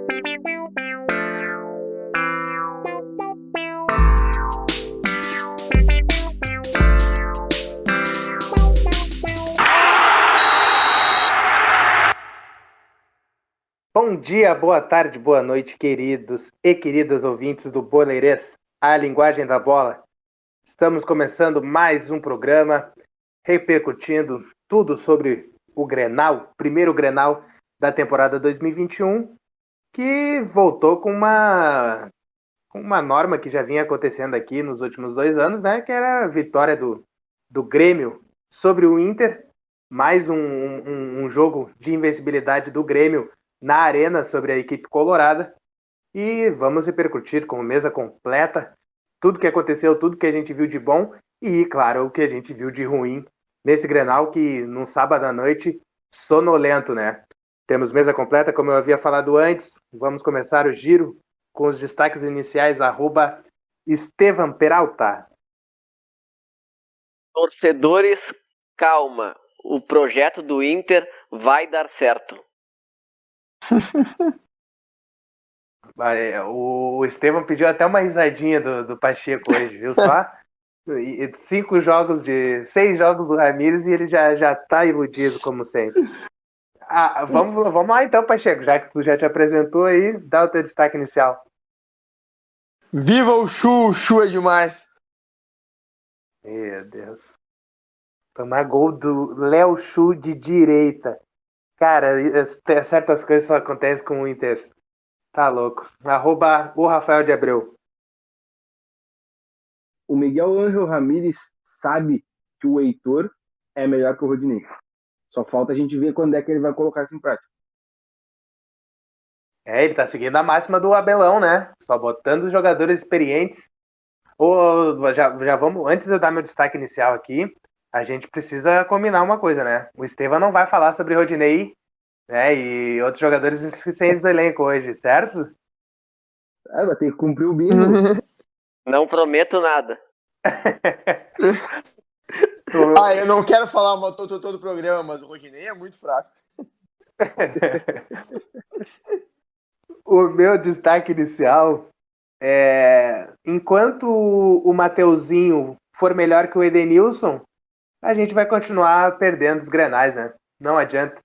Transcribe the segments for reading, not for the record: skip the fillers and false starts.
Bom dia, boa tarde, boa noite, queridos e queridas ouvintes do Boleirês, a linguagem da bola. Estamos começando mais um programa, repercutindo tudo sobre o Grenal, primeiro Grenal da temporada 2021, que voltou com uma norma que já vinha acontecendo aqui nos últimos 2 anos, né? Que era a vitória do Grêmio sobre o Inter, mais um jogo de invencibilidade do Grêmio na arena sobre a equipe colorada, e vamos repercutir com mesa completa tudo que aconteceu, tudo que a gente viu de bom e, claro, o que a gente viu de ruim nesse Grenal que, num sábado à noite, sonolento, né? Temos mesa completa, como eu havia falado antes. Vamos começar o giro com os destaques iniciais, @Estevam Peralta. Torcedores, calma. O projeto do Inter vai dar certo. O Estevam pediu até uma risadinha do Pacheco hoje, viu só? 6 jogos do Ramires e ele já tá iludido, como sempre. Vamos lá então, Pacheco, já que tu já te apresentou aí, dá o teu destaque inicial. Viva o Chu é demais. Meu Deus. Tomar gol do Léo Chu de direita. Cara, certas coisas só acontecem com o Inter. Tá louco. @o Rafael de Abreu. O Miguel Ángel Ramírez sabe que o Heitor é melhor que o Rodinei. Só falta a gente ver quando é que ele vai colocar isso em prática. Ele tá seguindo a máxima do Abelão, né? Só botando os jogadores experientes. Já vamos, antes de eu dar meu destaque inicial aqui, a gente precisa combinar uma coisa, né? O Estevam não vai falar sobre Rodinei, né? E outros jogadores insuficientes do elenco hoje, certo? Vai ter que cumprir o bingo. Não prometo nada. Eu não quero falar mal todo o programa, mas o Rodinei é muito fraco. O meu destaque inicial é: enquanto o Mateuzinho for melhor que o Edenilson, a gente vai continuar perdendo os Grenais, né? Não adianta.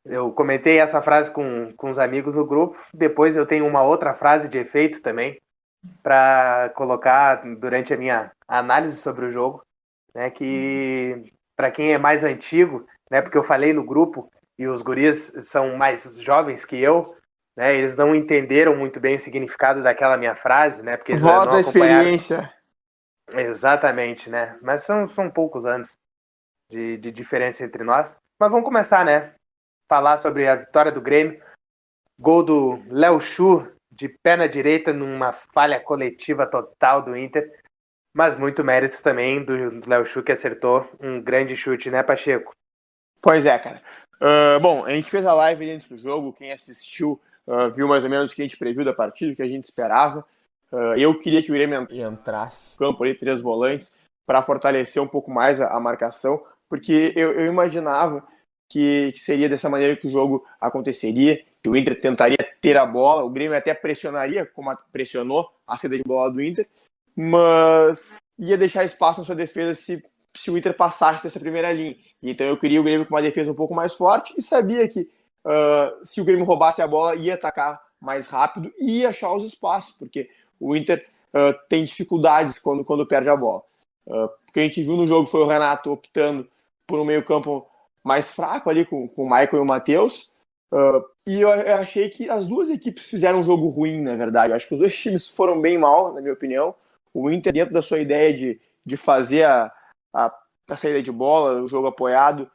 Eu comentei essa frase com os amigos no grupo. Depois eu tenho uma outra frase de efeito também para colocar durante a minha análise sobre o jogo, né? Que para quem é mais antigo, né? Porque eu falei no grupo e os guris são mais jovens que eu, né? Eles não entenderam muito bem o significado daquela minha frase, né? Porque eles Voz não da acompanharam. experiência. Exatamente, né? Mas são poucos anos de diferença entre nós. Mas vamos começar, né? Falar sobre a vitória do Grêmio. Gol do Léo Chu, de pé na direita, numa falha coletiva total do Inter. Mas muito mérito também do Léo Chu, que acertou um grande chute, né, Pacheco? Pois é, cara. Bom, a gente fez a live antes do jogo. Quem assistiu viu mais ou menos o que a gente previu da partida, o que a gente esperava. Eu queria que o Grêmio entrasse no campo ali, 3 volantes, para fortalecer um pouco mais a marcação, porque eu imaginava que seria dessa maneira que o jogo aconteceria, que o Inter tentaria ter a bola, o Grêmio até pressionaria, como pressionou a saída de bola do Inter, mas ia deixar espaço na sua defesa se o Inter passasse dessa primeira linha. Então eu queria o Grêmio com uma defesa um pouco mais forte e sabia que se o Grêmio roubasse a bola, ia atacar mais rápido e ia achar os espaços, porque o Inter tem dificuldades quando perde a bola. O que a gente viu no jogo foi o Renato optando por um meio-campo mais fraco ali com o Michael e o Matheus. E eu achei que as duas equipes fizeram um jogo ruim, na verdade. Eu acho que os dois times foram bem mal, na minha opinião. O Inter, dentro da sua ideia de fazer a saída de bola, o jogo apoiado,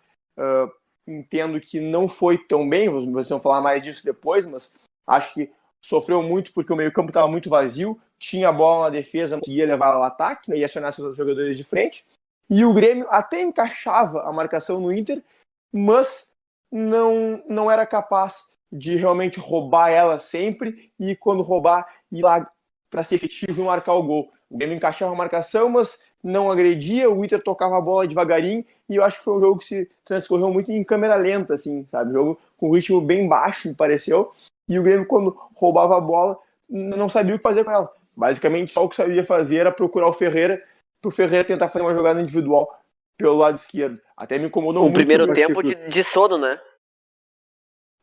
entendo que não foi tão bem. Vocês vão falar mais disso depois, mas acho que sofreu muito porque o meio-campo estava muito vazio, tinha a bola na defesa, não conseguia levar ao ataque, né, ia acionar seus jogadores de frente. E o Grêmio até encaixava a marcação no Inter, mas não era capaz de realmente roubar ela sempre e, quando roubar, ir lá para ser efetivo e marcar o gol. O Grêmio encaixava a marcação, mas não agredia, o Inter tocava a bola devagarinho, e eu acho que foi um jogo que se transcorreu muito em câmera lenta, assim, sabe? Um jogo com ritmo bem baixo, me pareceu, e o Grêmio, quando roubava a bola, não sabia o que fazer com ela. Basicamente, só o que sabia fazer era procurar o Ferreira, para o Ferreira tentar fazer uma jogada individual pelo lado esquerdo. Até me incomodou muito. Primeiro tempo de sono, né?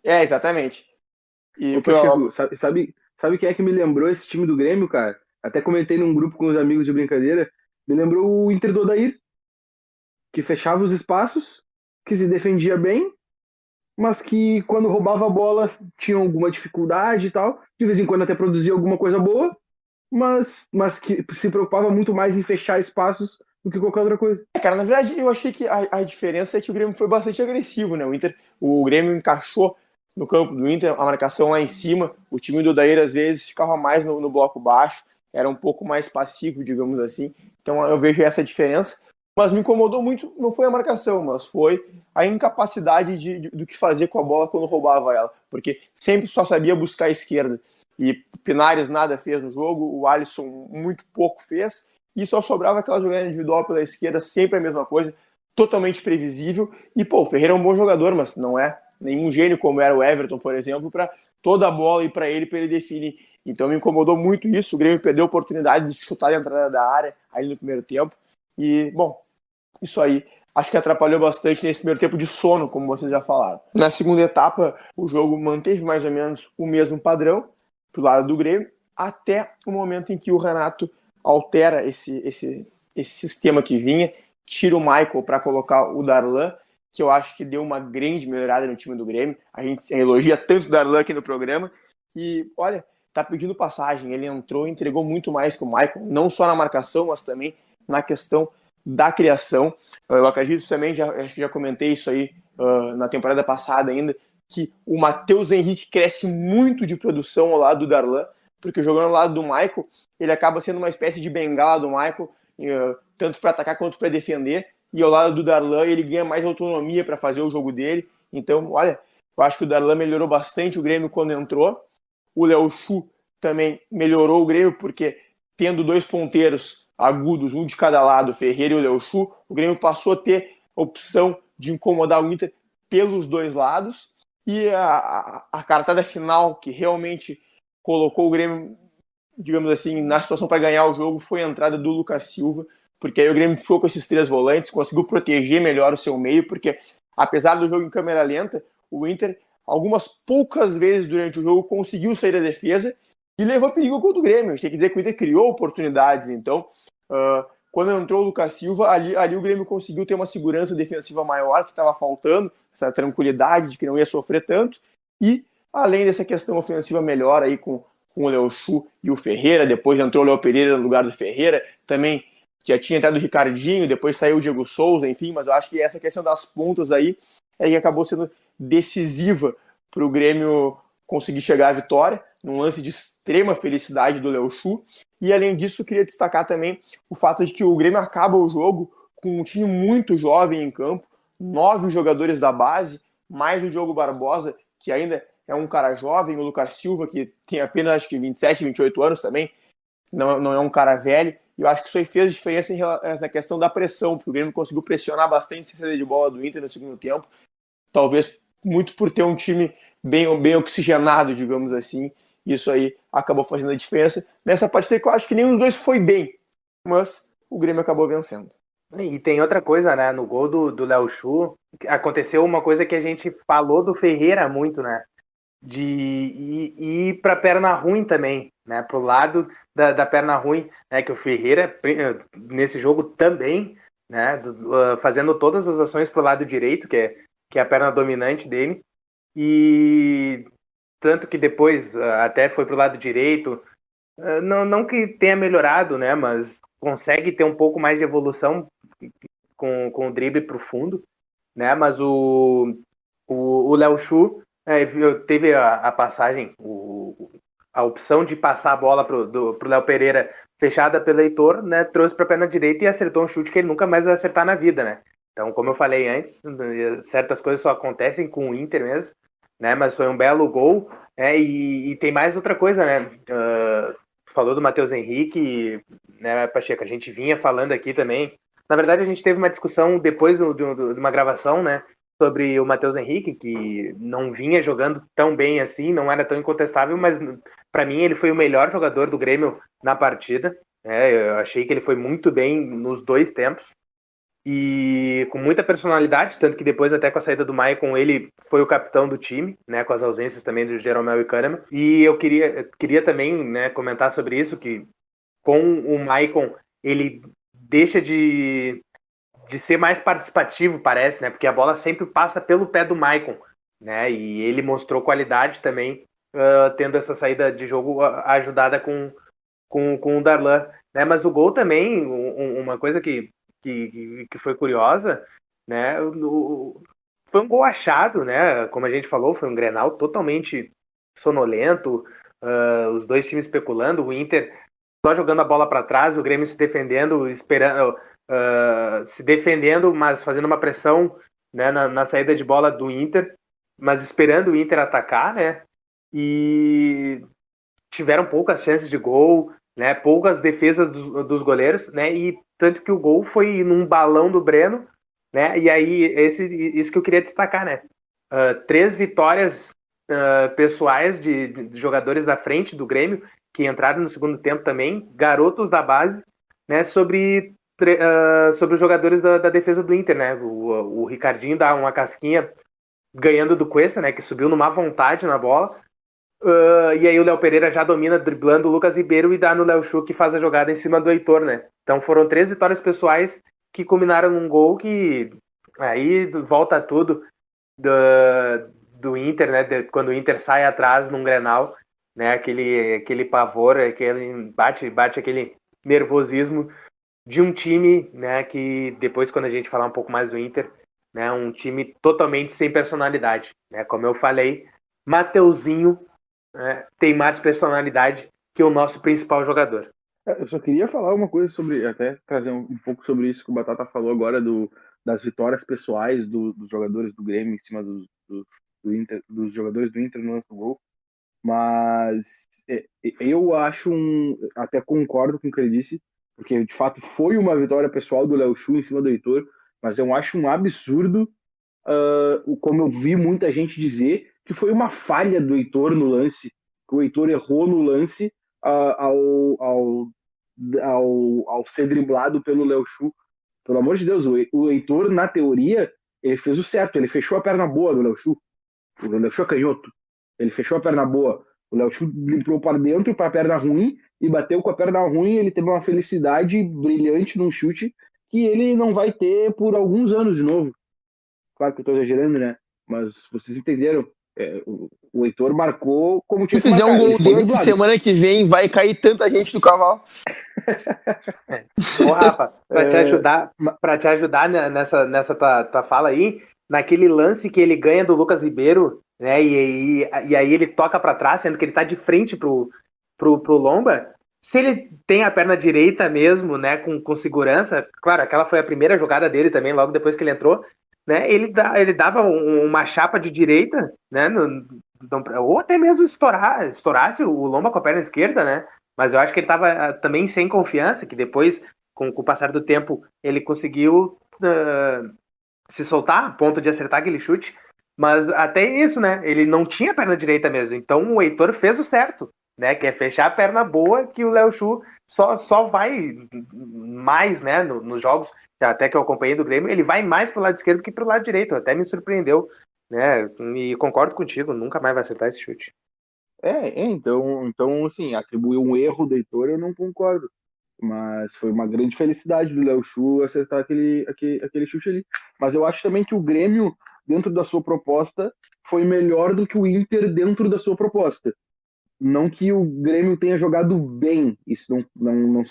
Exatamente. E Ô, Pacheco, sabe quem é que me lembrou esse time do Grêmio, cara? Até comentei num grupo com os amigos de brincadeira. Me lembrou o Inter do Odair, que fechava os espaços, que se defendia bem, mas que quando roubava a bola tinha alguma dificuldade e tal. De vez em quando até produzia alguma coisa boa, mas que se preocupava muito mais em fechar espaços do que qualquer outra coisa. Cara, na verdade, eu achei que a diferença é que o Grêmio foi bastante agressivo, né? O Grêmio encaixou no campo do Inter, a marcação lá em cima, o time do Odair às vezes ficava mais no bloco baixo, era um pouco mais passivo, digamos assim. Então eu vejo essa diferença. Mas me incomodou muito, não foi a marcação, mas foi a incapacidade do que fazer com a bola quando roubava ela. Porque sempre só sabia buscar a esquerda. E Pinares nada fez no jogo, o Alisson muito pouco fez, e só sobrava aquela jogada individual pela esquerda, sempre a mesma coisa, totalmente previsível. E, o Ferreira é um bom jogador, mas não é nenhum gênio como era o Everton, por exemplo, para toda a bola ir para ele definir. Então me incomodou muito isso, o Grêmio perdeu a oportunidade de chutar a entrada da área aí no primeiro tempo. E, isso aí acho que atrapalhou bastante nesse primeiro tempo de sono, como vocês já falaram. Na segunda etapa, o jogo manteve mais ou menos o mesmo padrão pro lado do Grêmio, até o momento em que o Renato altera esse sistema que vinha, tira o Michael para colocar o Darlan, que eu acho que deu uma grande melhorada no time do Grêmio. A gente elogia tanto o Darlan aqui no programa, e olha, tá pedindo passagem, ele entrou e entregou muito mais que o Michael, não só na marcação, mas também na questão da criação. Eu acredito também, acho que já comentei isso aí na temporada passada ainda, que o Matheus Henrique cresce muito de produção ao lado do Darlan, porque jogando ao lado do Michael, ele acaba sendo uma espécie de bengala do Michael, tanto para atacar quanto para defender, e ao lado do Darlan ele ganha mais autonomia para fazer o jogo dele. Então, olha, eu acho que o Darlan melhorou bastante o Grêmio quando entrou. O Léo Chu também melhorou o Grêmio, porque tendo dois ponteiros agudos, um de cada lado, o Ferreira e o Léo Chu, o Grêmio passou a ter a opção de incomodar o Inter pelos dois lados. E a cartada final, que realmente colocou o Grêmio, digamos assim, na situação para ganhar o jogo, foi a entrada do Lucas Silva, porque aí o Grêmio ficou com esses três volantes, conseguiu proteger melhor o seu meio, porque apesar do jogo em câmera lenta, o Inter, algumas poucas vezes durante o jogo, conseguiu sair da defesa e levou perigo ao gol do Grêmio. Tem que dizer que o Inter criou oportunidades. Então, quando entrou o Lucas Silva, ali o Grêmio conseguiu ter uma segurança defensiva maior, que estava faltando, essa tranquilidade de que não ia sofrer tanto. E, além dessa questão ofensiva melhor aí com o Léo Chu e o Ferreira, depois entrou o Léo Pereira no lugar do Ferreira, também já tinha entrado o Ricardinho, depois saiu o Diego Souza, enfim, mas eu acho que essa questão das pontas aí é que acabou sendo decisiva para o Grêmio conseguir chegar à vitória, num lance de extrema felicidade do Léo Chu. E além disso, eu queria destacar também o fato de que o Grêmio acaba o jogo com um time muito jovem em campo, 9 jogadores da base, mais o Diogo Barbosa, que ainda é um cara jovem, o Lucas Silva, que tem apenas acho que 27, 28 anos também, não é um cara velho. E eu acho que isso aí fez diferença nessa questão da pressão, porque o Grêmio conseguiu pressionar bastante a saída de bola do Inter no segundo tempo, talvez muito por ter um time bem oxigenado, digamos assim. Isso aí acabou fazendo a diferença. Nessa partida que eu acho que nenhum dos dois foi bem, mas o Grêmio acabou vencendo. E tem outra coisa, né? No gol do Léo Chu, aconteceu uma coisa que a gente falou do Ferreira muito, né? De ir para a perna ruim também, né? Pro lado da perna ruim, né? Que o Ferreira, nesse jogo também, né? Fazendo todas as ações pro lado direito, que é a perna dominante dele. E tanto que depois até foi pro lado direito. Não que tenha melhorado, né? Mas consegue ter um pouco mais de evolução com o drible pro fundo, né? Mas o Léo Chu teve a passagem, a opção de passar a bola pro Léo Pereira fechada pelo Heitor, né? Trouxe pra perna direita e acertou um chute que ele nunca mais vai acertar na vida, né? Então, como eu falei antes, certas coisas só acontecem com o Inter mesmo, né? Mas foi um belo gol, e tem mais outra coisa, né? Falou do Matheus Henrique, né, Pacheco? A gente vinha falando aqui também. Na verdade, a gente teve uma discussão depois de uma gravação, né? sobre o Matheus Henrique, que não vinha jogando tão bem assim, não era tão incontestável, mas para mim ele foi o melhor jogador do Grêmio na partida. Eu achei que ele foi muito bem nos 2 tempos e com muita personalidade, tanto que depois até com a saída do Maicon ele foi o capitão do time, né, com as ausências também do Jeromel e Kahneman. E eu queria também, né, comentar sobre isso, que com o Maicon ele deixa de ser mais participativo, parece, né? Porque a bola sempre passa pelo pé do Maicon, né? E ele mostrou qualidade também, tendo essa saída de jogo ajudada com o Darlan, né? Mas o gol também, uma coisa que foi curiosa, né? Foi um gol achado, né? Como a gente falou, foi um Grenal totalmente sonolento, os dois times especulando, o Inter só jogando a bola para trás, o Grêmio se defendendo, esperando, se defendendo, mas fazendo uma pressão, né, na saída de bola do Inter, mas esperando o Inter atacar, né? E tiveram poucas chances de gol, né? Poucas defesas dos goleiros, né? E tanto que o gol foi num balão do Breno, né? E aí isso que eu queria destacar, né? 3 vitórias pessoais de jogadores da frente do Grêmio que entraram no segundo tempo também, garotos da base, né? Sobre os jogadores da defesa do Inter, né? O Ricardinho dá uma casquinha ganhando do Cuesta, né? Que subiu numa vontade na bola. E aí o Léo Pereira já domina driblando o Lucas Ribeiro e dá no Léo Chu que faz a jogada em cima do Heitor, né? Então foram 3 vitórias pessoais que culminaram num gol que aí volta tudo do Inter, né? Quando o Inter sai atrás num Grenal, né? Aquele pavor, aquele bate aquele nervosismo de um time, né, que depois quando a gente falar um pouco mais do Inter, né, um time totalmente sem personalidade, né, como eu falei, Mateuzinho, né, tem mais personalidade que o nosso principal jogador. Eu só queria falar uma coisa sobre, até trazer um pouco sobre isso que o Batata falou agora, das vitórias pessoais dos jogadores do Grêmio em cima do Inter, dos jogadores do Inter no lance do gol. Mas eu acho até concordo com o que ele disse, porque de fato foi uma vitória pessoal do Léo Chu em cima do Heitor, mas eu acho um absurdo, como eu vi muita gente dizer, que foi uma falha do Heitor no lance, que o Heitor errou no lance ao ser driblado pelo Léo Chu. Pelo amor de Deus, o Heitor, na teoria, ele fez o certo, ele fechou a perna boa do Léo Chu. O Léo Chu é canhoto. Ele fechou a perna boa. O Léo Chu limpou para dentro para a perna ruim e bateu com a perna ruim. Ele teve uma felicidade brilhante num chute que ele não vai ter por alguns anos de novo. Claro que eu estou exagerando, né? Mas vocês entenderam. O Heitor marcou como tinha que marcar. Se fizer um gol desse driblado. semana que vem, vai cair tanta gente do cavalo. Ô, Rafa, para te ajudar nessa tua fala aí, naquele lance que ele ganha do Lucas Ribeiro, né? E aí ele toca para trás, sendo que ele tá de frente pro Lomba. Se ele tem a perna direita mesmo, né, com segurança, claro, aquela foi a primeira jogada dele também, logo depois que ele entrou, né? Ele dava uma chapa de direita, né? Ou até mesmo estourasse o Lomba com a perna esquerda, né? Mas eu acho que ele estava também sem confiança, que depois, com o passar do tempo, ele conseguiu se soltar a ponto de acertar aquele chute. Mas até isso, né? Ele não tinha perna direita mesmo. Então o Heitor fez o certo, né? Que é fechar a perna boa, que o Léo Chu só vai mais, né? Nos jogos, até que eu acompanhei do Grêmio, ele vai mais pro lado esquerdo que pro lado direito. Até me surpreendeu, né? E concordo contigo, nunca mais vai acertar esse chute. Então, assim, atribuir um erro do Heitor eu não concordo. Mas foi uma grande felicidade do Léo Chu acertar aquele chute ali. Mas eu acho também que o Grêmio, dentro da sua proposta, foi melhor do que o Inter dentro da sua proposta. Não que o Grêmio tenha jogado bem, isso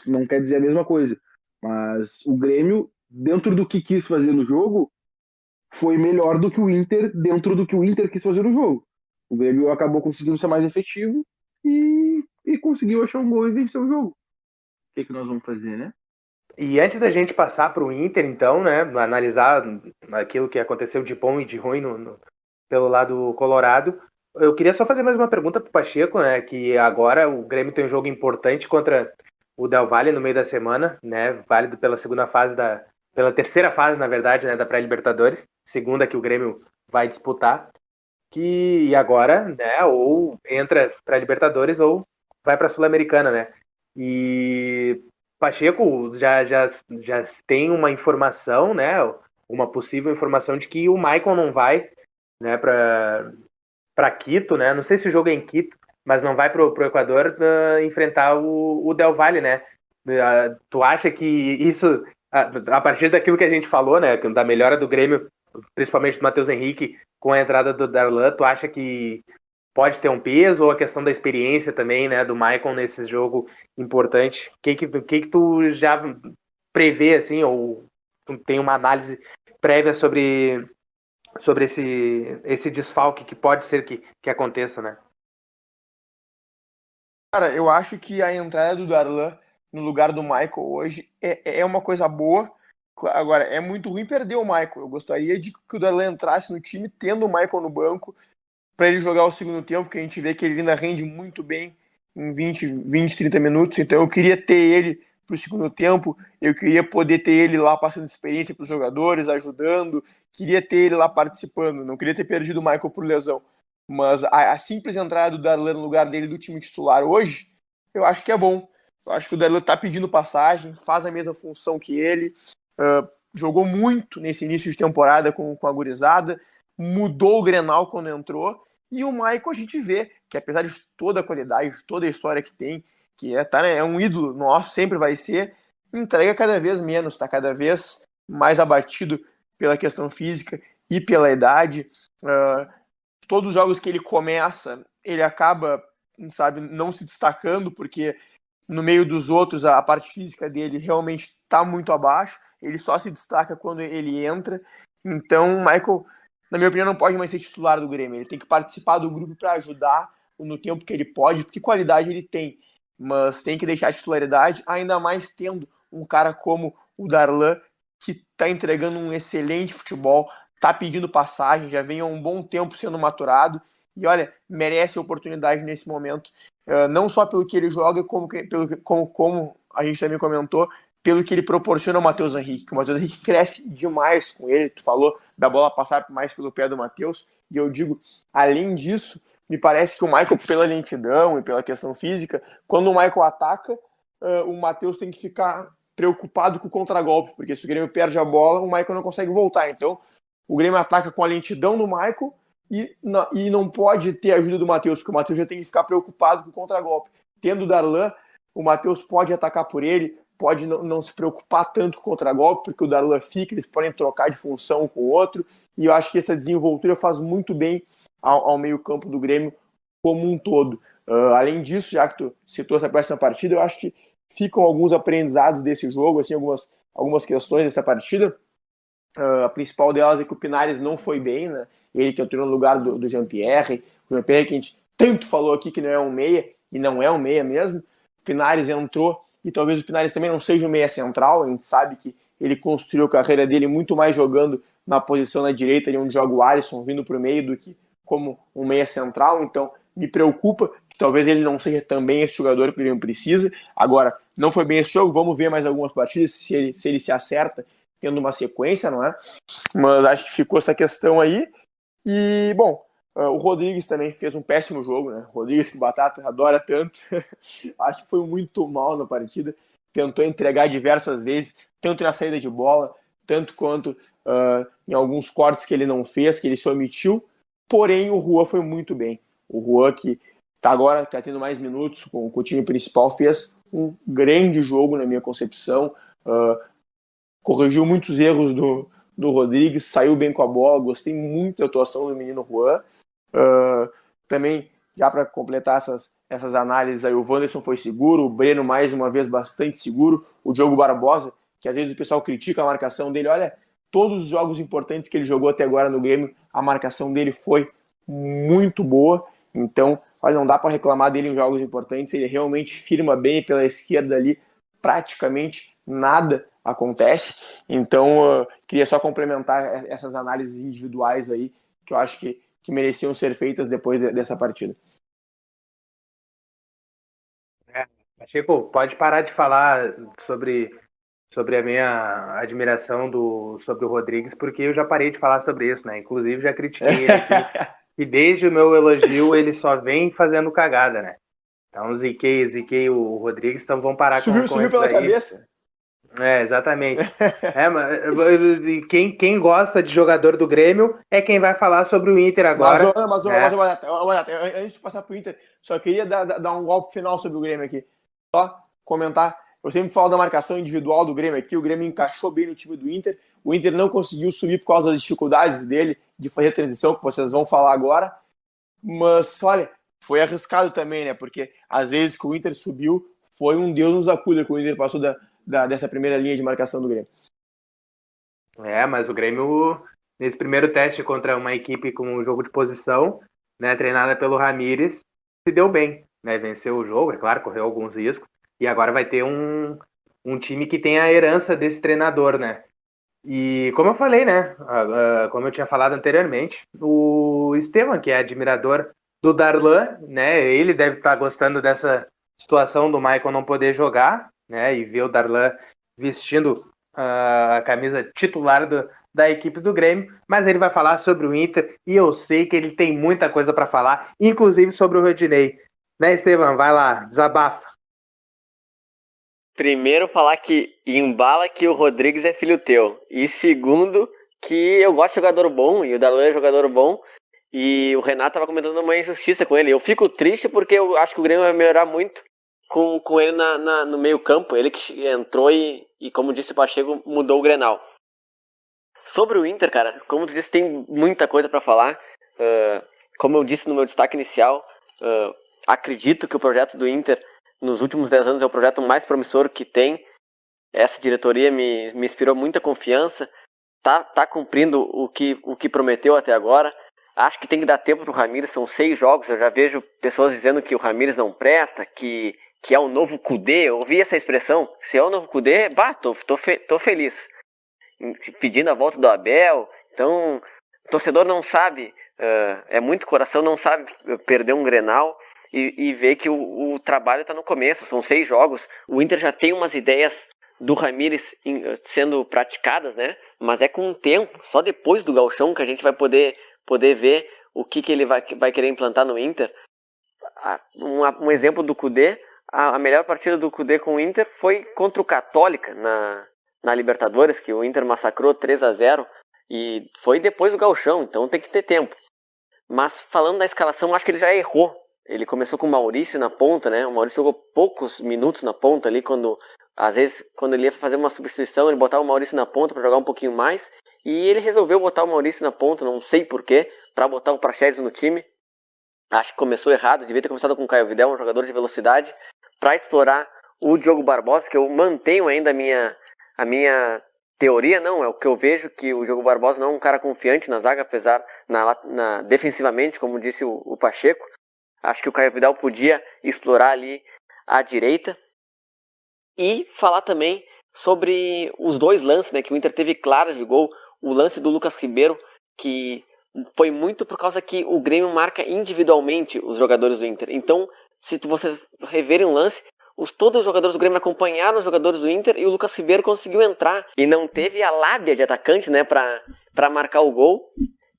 não quer dizer a mesma coisa. Mas o Grêmio, dentro do que quis fazer no jogo, foi melhor do que o Inter dentro do que o Inter quis fazer no jogo. O Grêmio acabou conseguindo ser mais efetivo e conseguiu achar um gol e vencer o jogo. O que nós vamos fazer, né? E antes da gente passar para o Inter, então, né, analisar aquilo que aconteceu de bom e de ruim pelo lado colorado, eu queria só fazer mais uma pergunta para o Pacheco, né, que agora o Grêmio tem um jogo importante contra o Del Valle no meio da semana, né, válido pela segunda fase pela terceira fase, na verdade, né, da pré-Libertadores. segunda que o Grêmio vai disputar, e agora, né, ou entra para a Libertadores ou vai para a Sul-Americana, né? E Pacheco já tem uma informação, né, uma possível informação de que o Maicon não vai, né, para Quito, né? Não sei se o jogo é em Quito, mas não vai pro Equador enfrentar o Del Valle, né? Tu acha que isso, a partir daquilo que a gente falou, né, da melhora do Grêmio, principalmente do Matheus Henrique, com a entrada do Darlan, tu acha que pode ter um peso ou a questão da experiência também, né, do Maicon nesse jogo importante? O que tu já prevê, assim, ou tu tem uma análise prévia sobre esse desfalque que pode ser que aconteça, né? Cara, eu acho que a entrada do Darlan no lugar do Michael hoje é uma coisa boa. Agora, é muito ruim perder o Michael. Eu gostaria de que o Darlan entrasse no time tendo o Michael no banco para ele jogar o segundo tempo, que a gente vê que ele ainda rende muito bem em 20, 30 minutos. Então eu queria ter ele para o segundo tempo, eu queria poder ter ele lá passando experiência para os jogadores, ajudando, queria ter ele lá participando, não queria ter perdido o Michael por lesão. Mas a simples entrada do Darlan no lugar dele do time titular hoje, eu acho que é bom. Eu acho que o Darlan está pedindo passagem, faz a mesma função que ele, jogou muito nesse início de temporada com a gurizada, mudou o Grenal quando entrou, e o Michael a gente vê que apesar de toda a qualidade, de toda a história que tem, que é um ídolo nosso, sempre vai ser, entrega cada vez menos, está cada vez mais abatido pela questão física e pela idade. Todos os jogos que ele começa, ele acaba, sabe, não se destacando, porque no meio dos outros a parte física dele realmente está muito abaixo, ele só se destaca quando ele entra. Então o Michael, na minha opinião, não pode mais ser titular do Grêmio, ele tem que participar do grupo para ajudar no tempo que ele pode, porque qualidade ele tem, mas tem que deixar a titularidade, ainda mais tendo um cara como o Darlan, que está entregando um excelente futebol, está pedindo passagem, já vem há um bom tempo sendo maturado, e olha, merece a oportunidade nesse momento, não só pelo que ele joga, como a gente também comentou, pelo que ele proporciona ao Matheus Henrique, que o Matheus Henrique cresce demais com ele, tu falou da bola passar mais pelo pé do Matheus, e eu digo, além disso, me parece que o Michael, pela lentidão e pela questão física, quando o Michael ataca, o Matheus tem que ficar preocupado com o contragolpe, porque se o Grêmio perde a bola, o Michael não consegue voltar. Então, o Grêmio ataca com a lentidão do Michael e não pode ter a ajuda do Matheus, porque o Matheus já tem que ficar preocupado com o contragolpe. Tendo o Darlan, o Matheus pode atacar por ele, pode não se preocupar tanto com o contragolpe, porque o Darlan fica, eles podem trocar de função um com o outro, e eu acho que essa desenvoltura faz muito bem ao meio-campo do Grêmio como um todo. Além disso, já que tu citou essa próxima partida, eu acho que ficam alguns aprendizados desse jogo, assim, algumas questões dessa partida. A principal delas é que o Pinares não foi bem, né? Ele que entrou no lugar do Jean-Pierre, o Jean-Pierre que a gente tanto falou aqui que não é um meia, e não é um meia mesmo. O Pinares entrou, e talvez o Pinares também não seja um meia central, a gente sabe que ele construiu a carreira dele muito mais jogando na posição na direita, ali onde joga o Alisson vindo para o meio, do que como um meia central, então me preocupa que talvez ele não seja também esse jogador que o Grêmio precisa. Agora, não foi bem esse jogo, vamos ver mais algumas partidas, se ele se acerta tendo uma sequência, não é? Mas acho que ficou essa questão aí. E, bom, o Rodrigues também fez um péssimo jogo, né? O Rodrigues, que o Batata adora tanto, acho que foi muito mal na partida, tentou entregar diversas vezes, tanto na saída de bola, tanto quanto em alguns cortes que ele não fez, que ele se omitiu. Porém, o Juan foi muito bem. O Juan, que agora está tendo mais minutos com o time principal, fez um grande jogo, na minha concepção. Corrigiu muitos erros do Rodrigues, saiu bem com a bola. Gostei muito da atuação do menino Juan. Também, já para completar essas análises, aí, o Wanderson foi seguro, o Breno, mais uma vez, bastante seguro. O Diogo Barbosa, que às vezes o pessoal critica a marcação dele, olha, todos os jogos importantes que ele jogou até agora no Grêmio, a marcação dele foi muito boa. Então, olha, não dá para reclamar dele em jogos importantes. Ele realmente firma bem pela esquerda ali, praticamente nada acontece. Então, queria só complementar essas análises individuais aí, que eu acho que mereciam ser feitas depois dessa partida. Pacheco, pode parar de falar sobre sobre a minha admiração sobre o Rodrigues, porque eu já parei de falar sobre isso, né? Inclusive já critiquei ele aqui, e desde o meu elogio ele só vem fazendo cagada, né? Então ziquei o Rodrigues, então vamos parar Subiu com isso pela daí. cabeça. Exatamente. Mas quem gosta de jogador do Grêmio é quem vai falar sobre o Inter agora. Mas, antes de passar pro Inter, só queria dar um golpe final sobre o Grêmio aqui. Só comentar. Eu sempre falo da marcação individual do Grêmio aqui. O Grêmio encaixou bem no time do Inter. O Inter não conseguiu subir por causa das dificuldades dele de fazer a transição, que vocês vão falar agora. Mas, olha, foi arriscado também, né? Porque às vezes que o Inter subiu, foi um Deus nos acuda que o Inter passou dessa primeira linha de marcação do Grêmio. Mas o Grêmio, nesse primeiro teste contra uma equipe com um jogo de posição, né, treinada pelo Ramires, se deu bem, né? Venceu o jogo, é claro, correu alguns riscos, e agora vai ter um time que tem a herança desse treinador, né? E como eu falei, né? Como eu tinha falado anteriormente, o Estevam, que é admirador do Darlan, né? Ele deve estar gostando dessa situação do Michael não poder jogar, né? E ver o Darlan vestindo a camisa titular da equipe do Grêmio, mas ele vai falar sobre o Inter e eu sei que ele tem muita coisa para falar, inclusive sobre o Rodinei. Né, Estevam? Vai lá, desabafa. Primeiro, falar que embala que o Rodrigues é filho teu. E segundo, que eu gosto de jogador bom, e o Darlan é jogador bom, e o Renato estava comentando uma injustiça com ele. Eu fico triste porque eu acho que o Grêmio vai melhorar muito com ele no meio campo. Ele que entrou e, como disse o Pacheco, mudou o Grenal. Sobre o Inter, cara, como tu disse, tem muita coisa para falar. Como eu disse no meu destaque inicial, acredito que o projeto do Inter nos últimos 10 anos é o projeto mais promissor que tem. Essa diretoria me inspirou muita confiança. Tá cumprindo o que prometeu até agora. Acho que tem que dar tempo pro Ramires, são 6 jogos. Eu já vejo pessoas dizendo que o Ramires não presta, que é o novo Kudê. Eu ouvi essa expressão. Se é o novo Kudê, tô feliz. Pedindo a volta do Abel. Então, o torcedor não sabe, é muito coração, não sabe perder um Grenal e ver que o trabalho está no começo. São 6 jogos. O Inter já tem umas ideias do Ramires sendo praticadas, né? Mas é com o tempo, só depois do Gauchão que a gente vai poder ver o que ele vai querer implantar no Inter. Um exemplo do Kudê, a melhor partida do Kudê com o Inter foi contra o Católica na Libertadores, que o Inter massacrou 3-0 e foi depois do Gauchão, então tem que ter tempo. Mas falando da escalação, acho que ele já errou. Ele começou com o Maurício na ponta, né? O Maurício jogou poucos minutos na ponta ali, às vezes quando ele ia fazer uma substituição, ele botava o Maurício na ponta para jogar um pouquinho mais, e ele resolveu botar o Maurício na ponta, não sei porquê, para botar o Praxedes no time. Acho que começou errado, devia ter começado com o Caio Vidal, um jogador de velocidade, para explorar o Diogo Barbosa, que eu mantenho ainda a minha teoria, não, é o que eu vejo, que o Diogo Barbosa não é um cara confiante na zaga, apesar defensivamente, como disse o Pacheco. Acho que o Caio Vidal podia explorar ali à direita. E falar também sobre os 2 lances, né, que o Inter teve claros de gol. O lance do Lucas Ribeiro, que foi muito por causa que o Grêmio marca individualmente os jogadores do Inter. Então, se vocês reverem um lance, todos os jogadores do Grêmio acompanharam os jogadores do Inter e o Lucas Ribeiro conseguiu entrar. E não teve a lábia de atacante, né, para marcar o gol.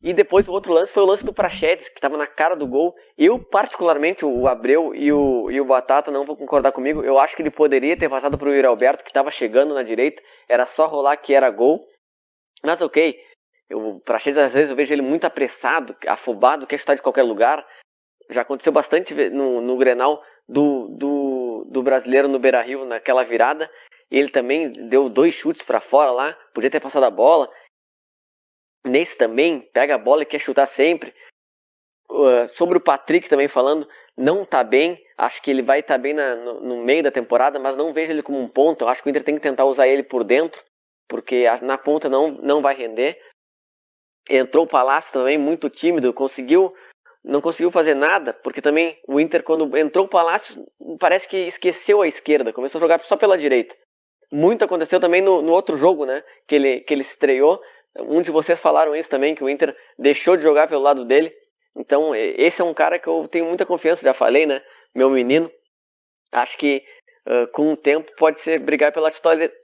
E depois o outro lance foi o lance do Praxedes, que estava na cara do gol. Eu, particularmente, o Abreu e o Batata não vão concordar comigo. Eu acho que ele poderia ter passado para o Yuri Alberto, que estava chegando na direita. Era só rolar que era gol. Mas ok, o Praxedes às vezes eu vejo ele muito apressado, afobado, quer chutar de qualquer lugar. Já aconteceu bastante no Grenal do Brasileiro no Beira-Rio, naquela virada. Ele também deu 2 chutes para fora lá, podia ter passado a bola. Nesse também, pega a bola e quer chutar sempre. Sobre o Patrick também falando, não tá bem. Acho que ele vai estar bem no meio da temporada, mas não vejo ele como um ponta. Eu acho que o Inter tem que tentar usar ele por dentro, porque na ponta não vai render. Entrou o Palácio também, muito tímido, não conseguiu fazer nada, porque também o Inter, quando entrou o Palácio, parece que esqueceu a esquerda, começou a jogar só pela direita. Muito aconteceu também no outro jogo, né, que ele estreou. Um de vocês falaram isso também, que o Inter deixou de jogar pelo lado dele. Então, esse é um cara que eu tenho muita confiança, já falei, né? Meu menino. Acho que com o tempo pode ser brigar pela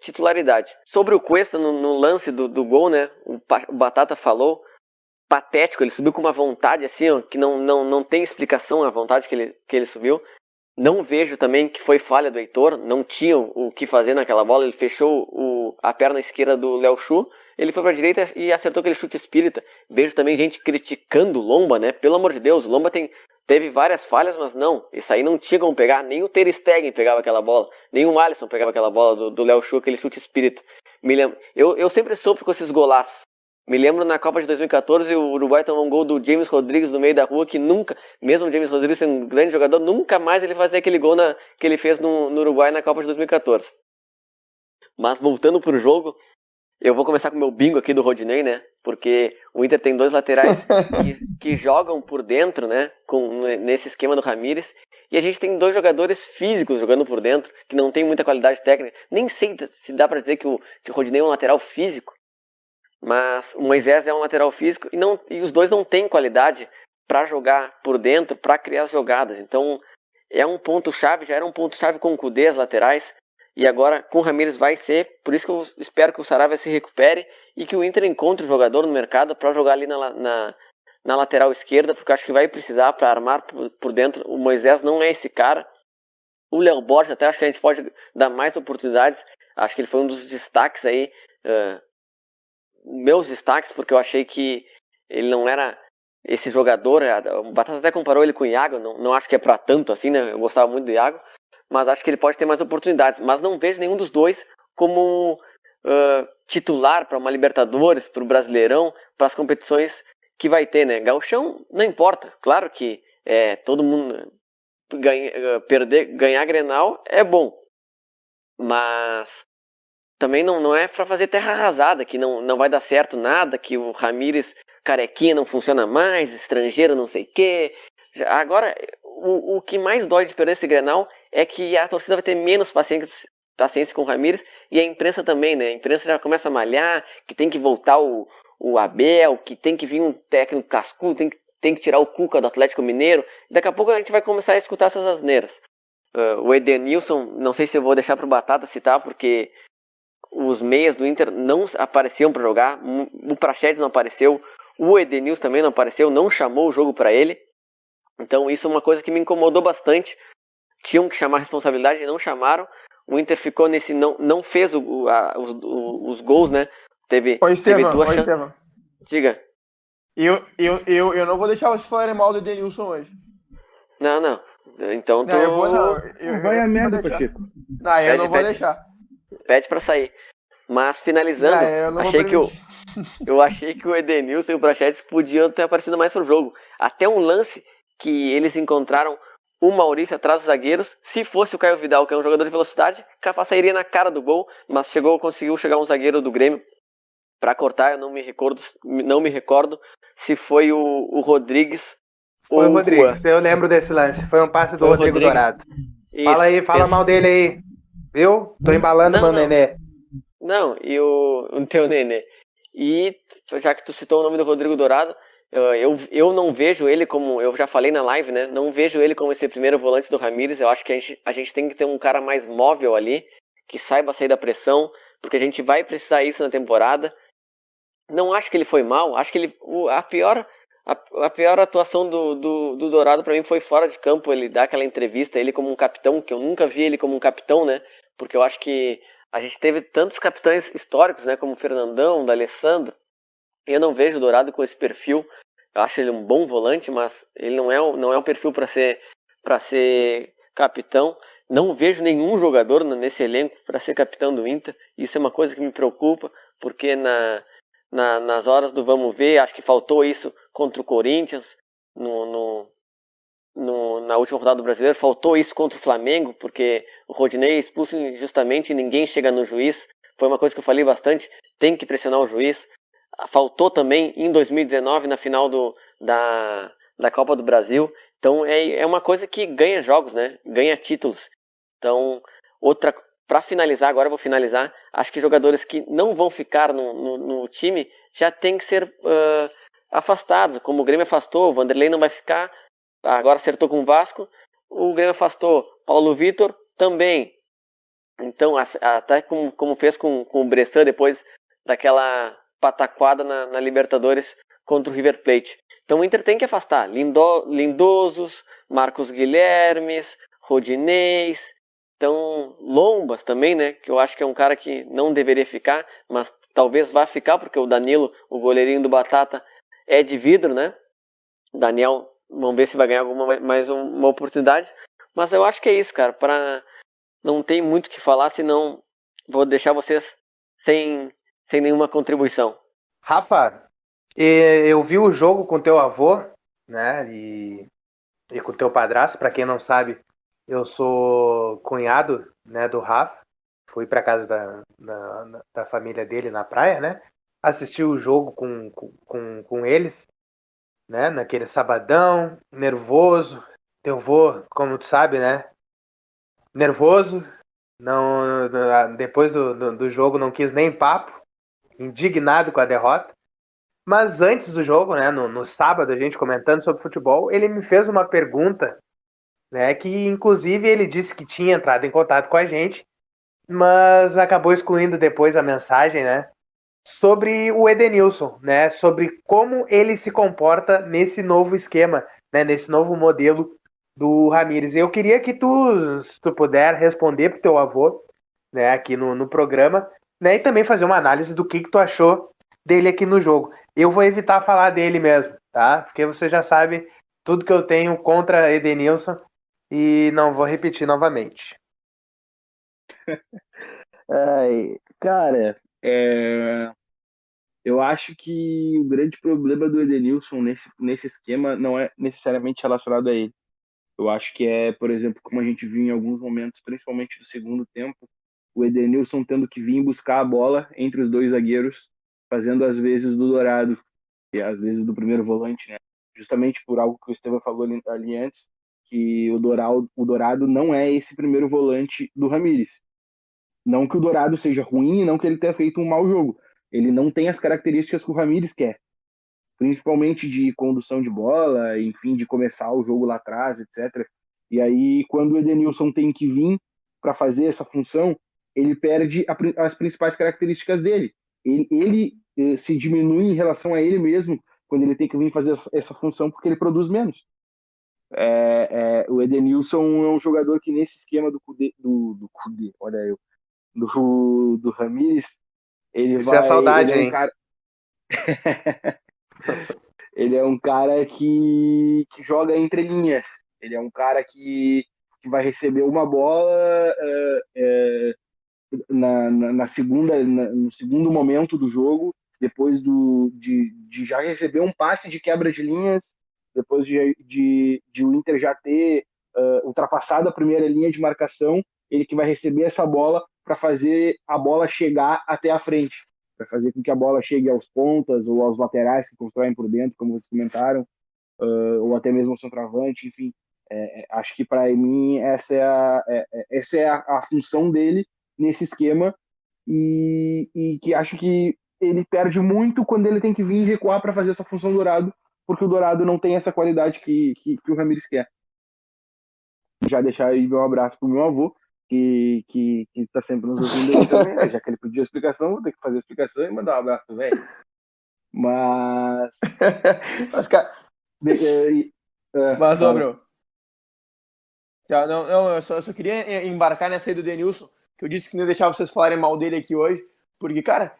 titularidade. Sobre o Cuesta, no lance do gol, né, o Batata falou, patético, ele subiu com uma vontade assim, ó, que não tem explicação a vontade que ele subiu. Não vejo também que foi falha do Heitor, não tinha o que fazer naquela bola, ele fechou a perna esquerda do Léo Chu, ele foi para a direita e acertou aquele chute espírita. Vejo também gente criticando o Lomba, né? Pelo amor de Deus, o Lomba teve várias falhas, mas não, isso aí não tinha como pegar, nem o Ter Stegen pegava aquela bola, nem o Alisson pegava aquela bola do Léo Chu, aquele chute espírita. Eu sempre sofro com esses golaços. Me lembro na Copa de 2014, o Uruguai tomou um gol do James Rodrigues no meio da rua, que nunca, mesmo o James Rodrigues sendo um grande jogador, nunca mais ele fazia aquele gol que ele fez no Uruguai na Copa de 2014. Mas voltando pro jogo, eu vou começar com o meu bingo aqui do Rodinei, né? Porque o Inter tem 2 laterais que jogam por dentro, né? Nesse esquema do Ramires. E a gente tem 2 jogadores físicos jogando por dentro, que não tem muita qualidade técnica. Nem sei se dá pra dizer que o Rodinei é um lateral físico. Mas o Moisés é um lateral físico e os dois não têm qualidade para jogar por dentro, para criar as jogadas. Então é um ponto-chave, já era um ponto-chave com o Kudê, as laterais, e agora com o Ramires vai ser. Por isso que eu espero que o Saravia se recupere e que o Inter encontre o jogador no mercado para jogar ali na lateral esquerda, porque eu acho que vai precisar para armar por dentro. O Moisés não é esse cara. O Léo Borges até acho que a gente pode dar mais oportunidades. Acho que ele foi um dos destaques aí, meus destaques, porque eu achei que ele não era esse jogador. O Batata até comparou ele com o Iago, não acho que é pra tanto assim, né? Eu gostava muito do Iago, mas acho que ele pode ter mais oportunidades. Mas não vejo nenhum dos dois como titular para uma Libertadores, para o Brasileirão, para as competições que vai ter, né? Gauchão não importa, claro que todo mundo ganhar Grenal é bom, mas também não é para fazer terra arrasada, que não vai dar certo nada, que o Ramires carequinha não funciona mais, estrangeiro não sei o quê. Agora, o que mais dói de perder esse Grenal é que a torcida vai ter menos paciência com o Ramires, e a imprensa também, né? A imprensa já começa a malhar, que tem que voltar o Abel, que tem que vir um técnico cascudo, tem que tirar o Cuca do Atlético Mineiro. Daqui a pouco a gente vai começar a escutar essas asneiras. O Edenilson, não sei se eu vou deixar pro Batata citar, porque os meias do Inter não apareciam para jogar, o Praxedes não apareceu, o Edenilson também não apareceu, não chamou o jogo para ele. Então isso é uma coisa que me incomodou bastante. Tinham que chamar a responsabilidade e não chamaram. O Inter ficou nesse, não fez os gols, né? Teve 2 chances. Diga. Eu não vou deixar vocês falarem mal do Edenilson hoje. Não. Então tu... Vai a merda, Pacheco. Não, eu não vou deixar. Pede pra sair. Mas finalizando, eu achei que o Edenilson e o Praxedes podiam ter aparecido mais pro jogo. Até um lance que eles encontraram o Maurício atrás dos zagueiros. Se fosse o Caio Vidal, que é um jogador de velocidade, capaz sairia na cara do gol, mas conseguiu chegar um zagueiro do Grêmio para cortar. Eu não me recordo se foi o Rodrigues ou o Rodrigues. Eu lembro desse lance. Foi um passe do Rodrigo Dourado. Isso, fala mal dele aí. Viu? Tô embalando meu nenê. Não, e o teu nenê. E já que tu citou o nome do Rodrigo Dourado, eu não vejo ele como, eu já falei na live, né? Não vejo ele como esse primeiro volante do Ramires. Eu acho que a gente tem que ter um cara mais móvel ali, que saiba sair da pressão, porque a gente vai precisar isso na temporada. Não acho que ele foi mal, acho que a pior atuação do Dourado pra mim foi fora de campo. Ele dá aquela entrevista, ele como um capitão, que eu nunca vi ele como um capitão, né? Porque eu acho que a gente teve tantos capitães históricos, né? Como o Fernandão, o D'Alessandro. Eu não vejo o Dourado com esse perfil. Eu acho ele um bom volante, mas ele não é um perfil para ser capitão. Não vejo nenhum jogador nesse elenco para ser capitão do Inter. Isso é uma coisa que me preocupa, porque nas horas do vamos ver, acho que faltou isso contra o Corinthians, na última rodada do Brasileiro, faltou isso contra o Flamengo, porque o Rodinei é expulso injustamente e ninguém chega no juiz. Foi uma coisa que eu falei bastante, tem que pressionar o juiz. Faltou também em 2019 na final da Copa do Brasil. Então é uma coisa que ganha jogos, né? Ganha títulos. Então, para finalizar, agora eu vou finalizar, acho que jogadores que não vão ficar no time já tem que ser afastados, como o Grêmio afastou. O Vanderlei não vai ficar, agora acertou com o Vasco. O Grêmio afastou Paulo Vitor também. Então, até como fez com o Bressan depois daquela pataquada na Libertadores contra o River Plate. Então o Inter tem que afastar Lindosos, Marcos Guilhermes, Rodinez, então Lombas também, né? Que eu acho que é um cara que não deveria ficar, mas talvez vá ficar, porque o Danilo, o goleirinho do Batata, é de vidro, né? Daniel, vamos ver se vai ganhar mais uma oportunidade. Mas eu acho que é isso, cara. Não tem muito o que falar, senão vou deixar vocês sem nenhuma contribuição. Rafa, eu vi o jogo com teu avô, né? E com teu padrasto. Para quem não sabe, eu sou cunhado, né, do Rafa. Fui para casa da família dele na praia, né? Assisti o jogo com eles, né? Naquele sabadão, nervoso. Teu avô, como tu sabe, né? Nervoso. Não, depois do jogo não quis nem papo. Indignado com a derrota. Mas antes do jogo, né, no sábado, a gente comentando sobre futebol, ele me fez uma pergunta, né, que inclusive ele disse que tinha entrado em contato com a gente, mas acabou excluindo depois a mensagem, né, sobre o Edenilson, né, sobre como ele se comporta nesse novo esquema, né, nesse novo modelo do Ramires. Eu queria que se tu puder responder pro teu avô, né, aqui no programa, né, e também fazer uma análise do que tu achou dele aqui no jogo. Eu vou evitar falar dele mesmo, tá? Porque você já sabe tudo que eu tenho contra Edenilson e não vou repetir novamente. Cara, eu acho que o grande problema do Edenilson nesse esquema não é necessariamente relacionado a ele. Eu acho que é, por exemplo, como a gente viu em alguns momentos, principalmente no segundo tempo, o Edenilson tendo que vir buscar a bola entre os dois zagueiros, fazendo às vezes do Dourado e às vezes do primeiro volante, né? Justamente por algo que o Estevam falou ali antes, que o Dourado não é esse primeiro volante do Ramires. Não que o Dourado seja ruim, não que ele tenha feito um mau jogo. Ele não tem as características que o Ramires quer, principalmente de condução de bola, enfim, de começar o jogo lá atrás, etc. E aí, quando o Edenilson tem que vir para fazer essa função, ele perde as principais características dele. Ele se diminui em relação a ele mesmo quando ele tem que vir fazer essa função, porque ele produz menos. O Edenilson é um jogador que nesse esquema do Kudê, olha eu, do Ramires, Isso é saudade, ele é um hein? cara ele é um cara que joga entre linhas. Ele é um cara que vai receber uma bola no segundo momento do jogo, depois de já receber um passe de quebra de linhas, depois de o Inter já ter ultrapassado a primeira linha de marcação, ele que vai receber essa bola para fazer a bola chegar até a frente, para fazer com que a bola chegue aos pontas ou aos laterais que constroem por dentro, como vocês comentaram, ou até mesmo ao centroavante, enfim. Acho que para mim essa é a função dele nesse esquema e que acho que ele perde muito quando ele tem que vir recuar para fazer essa função do Dourado, porque o Dourado não tem essa qualidade que o Ramires quer. Já deixar aí meu abraço pro meu avô, que tá sempre nos ouvindo aí também, né? Já que ele pediu a explicação, vou ter que fazer a explicação e mandar um abraço pro velho. Mas... Mas, cara... Mas, ô, Bro... Não, eu só queria embarcar nessa aí do Denilson, que eu disse que não ia deixar vocês falarem mal dele aqui hoje, porque, cara,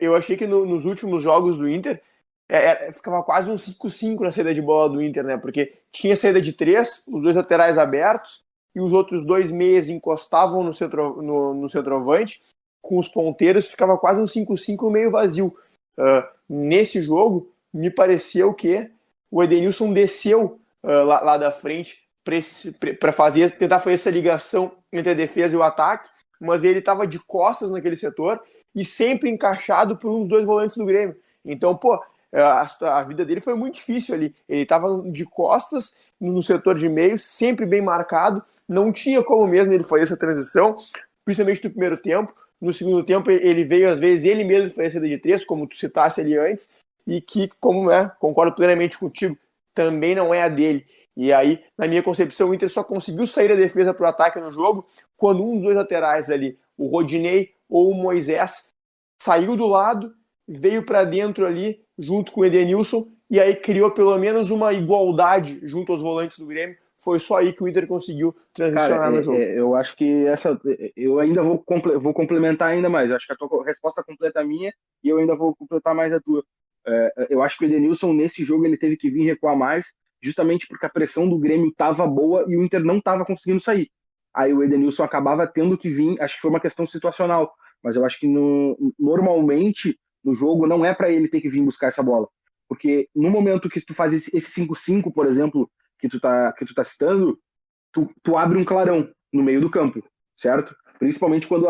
eu achei que nos últimos jogos do Inter ficava quase um 5-5 na saída de bola do Inter, né? Porque tinha saída de 3, os dois laterais abertos, e os outros dois meias encostavam no centroavante, com os ponteiros, ficava quase um 5-5 meio vazio. Nesse jogo, me pareceu que o Edenilson desceu lá da frente para tentar fazer essa ligação entre a defesa e o ataque, mas ele estava de costas naquele setor e sempre encaixado por uns dois volantes do Grêmio. Então, pô, a vida dele foi muito difícil ali. Ele estava de costas no setor de meio, sempre bem marcado, não tinha como mesmo ele fazer essa transição, principalmente no primeiro tempo. No segundo tempo, ele veio, às vezes, ele mesmo fazer a saída de 3, como tu citasse ali antes, e que, concordo plenamente contigo, também não é a dele. E aí, na minha concepção, o Inter só conseguiu sair da defesa para o ataque no jogo quando um dos dois laterais ali, o Rodinei ou o Moisés, saiu do lado, veio para dentro ali, junto com o Edenilson, e aí criou pelo menos uma igualdade junto aos volantes do Grêmio. Foi só aí que o Inter conseguiu transicionar no jogo. Eu acho que eu ainda vou complementar ainda mais. Eu acho que a tua resposta completa a minha e eu ainda vou completar mais a tua. Eu acho que o Edenilson, nesse jogo, ele teve que vir recuar mais, justamente porque a pressão do Grêmio estava boa e o Inter não estava conseguindo sair. Aí o Edenilson acabava tendo que vir, acho que foi uma questão situacional, mas eu acho que normalmente no jogo não é para ele ter que vir buscar essa bola. Porque no momento que tu faz esse 5-5, por exemplo, que tu tá citando, tu abre um clarão no meio do campo, certo? Principalmente quando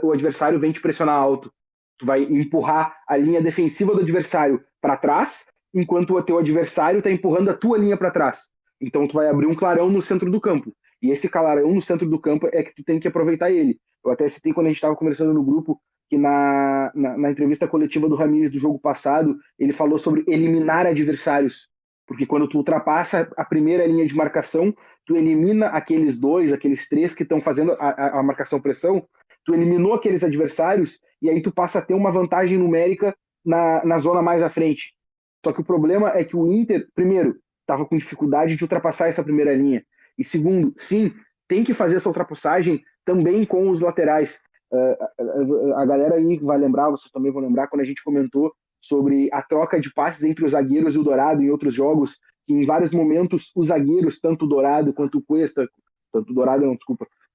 o adversário vem te pressionar alto. Tu vai empurrar a linha defensiva do adversário para trás, enquanto o teu adversário está empurrando a tua linha para trás. Então tu vai abrir um clarão no centro do campo. E esse clarão no centro do campo é que tu tem que aproveitar ele. Eu até citei quando a gente estava conversando no grupo que na entrevista coletiva do Ramires do jogo passado, ele falou sobre eliminar adversários. Porque quando tu ultrapassa a primeira linha de marcação, tu elimina aqueles três que estão fazendo a marcação-pressão, tu eliminou aqueles adversários e aí tu passa a ter uma vantagem numérica na zona mais à frente. Só que o problema é que o Inter, primeiro, estava com dificuldade de ultrapassar essa primeira linha. E segundo, sim, tem que fazer essa ultrapassagem também com os laterais. A galera aí vai lembrar, vocês também vão lembrar, quando a gente comentou sobre a troca de passes entre os zagueiros e o Dourado em outros jogos, que em vários momentos os zagueiros, tanto o Dourado quanto o Cuesta,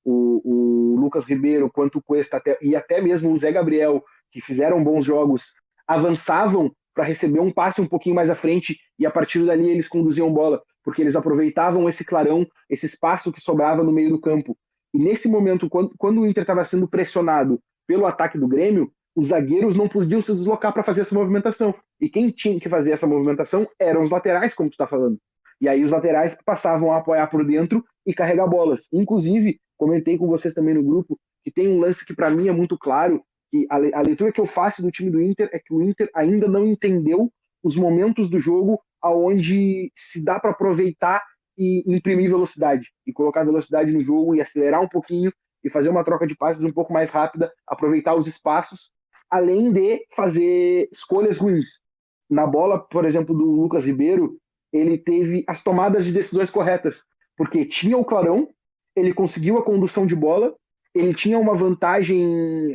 o Lucas Ribeiro quanto o Cuesta e até mesmo o Zé Gabriel, que fizeram bons jogos, avançavam para receber um passe um pouquinho mais à frente e a partir dali eles conduziam bola, porque eles aproveitavam esse clarão, esse espaço que sobrava no meio do campo. E nesse momento, quando o Inter estava sendo pressionado pelo ataque do Grêmio, os zagueiros não podiam se deslocar para fazer essa movimentação. E quem tinha que fazer essa movimentação eram os laterais, como tu está falando. E aí os laterais passavam a apoiar por dentro e carregar bolas. Inclusive, comentei com vocês também no grupo, que tem um lance que para mim é muito claro, que a leitura que eu faço do time do Inter é que o Inter ainda não entendeu os momentos do jogo aonde se dá para aproveitar e imprimir velocidade, e colocar velocidade no jogo e acelerar um pouquinho e fazer uma troca de passes um pouco mais rápida, aproveitar os espaços, além de fazer escolhas ruins. Na bola, por exemplo, do Lucas Ribeiro, ele teve as tomadas de decisões corretas, porque tinha o clarão, ele conseguiu a condução de bola, ele tinha uma vantagem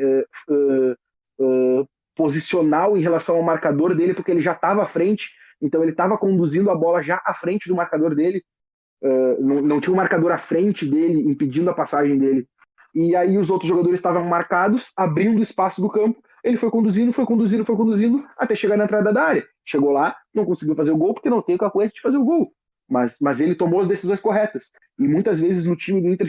posicional em relação ao marcador dele, porque ele já estava à frente, então ele estava conduzindo a bola já à frente do marcador dele, não tinha um marcador à frente dele, impedindo a passagem dele. E aí os outros jogadores estavam marcados, abrindo espaço do campo, ele foi conduzindo, até chegar na entrada da área. Chegou lá, não conseguiu fazer o gol, porque não tem o cacuete de fazer o gol. Mas ele tomou as decisões corretas. E muitas vezes no time do Inter,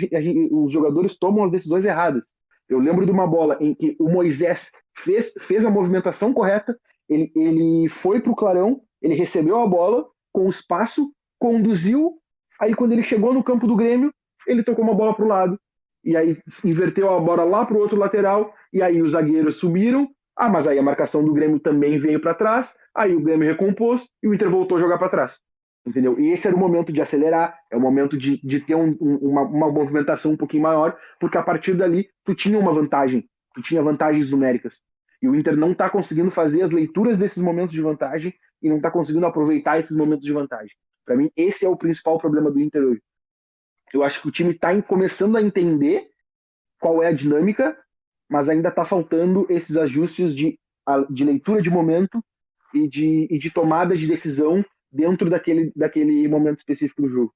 os jogadores tomam as decisões erradas. Eu lembro de uma bola em que o Moisés fez a movimentação correta, ele foi para o clarão, ele recebeu a bola com espaço, conduziu, aí quando ele chegou no campo do Grêmio, ele tocou uma bola para o lado, e aí inverteu a bola lá para o outro lateral, e aí os zagueiros subiram, mas aí a marcação do Grêmio também veio para trás, aí o Grêmio recompôs, e o Inter voltou a jogar para trás. Entendeu? E esse era o momento de acelerar, é o momento de ter uma movimentação um pouquinho maior, porque a partir dali tu tinha uma vantagem, tu tinha vantagens numéricas. E o Inter não está conseguindo fazer as leituras desses momentos de vantagem e não está conseguindo aproveitar esses momentos de vantagem. Para mim, esse é o principal problema do Inter hoje. Eu acho que o time está começando a entender qual é a dinâmica, mas ainda está faltando esses ajustes de leitura de momento e de tomada de decisão dentro daquele momento específico do jogo.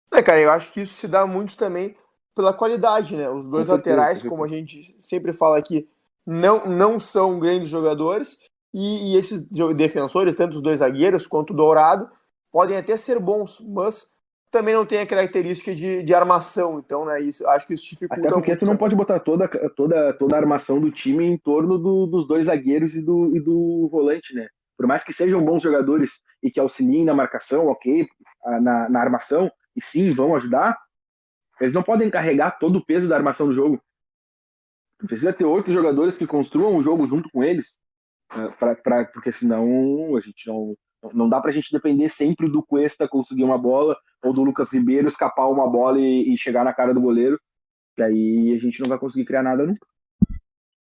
Cara, eu acho que isso se dá muito também pela qualidade, né? Os dois laterais, como a gente sempre fala aqui, não são grandes jogadores, e esses defensores, tanto os dois zagueiros quanto o Dourado, podem até ser bons, mas também não tem a característica de armação. Então, né, acho que isso dificulta muito. Até porque tu não pode botar toda a armação do time em torno dos dois zagueiros e do volante, né? Por mais que sejam bons jogadores e que auxiliem na marcação, ok, na armação, e sim, vão ajudar, eles não podem carregar todo o peso da armação do jogo. Precisa ter 8 jogadores que construam o jogo junto com eles, porque senão a gente não Não dá pra gente depender sempre do Cuesta conseguir uma bola ou do Lucas Ribeiro escapar uma bola e chegar na cara do goleiro, que aí a gente não vai conseguir criar nada nunca.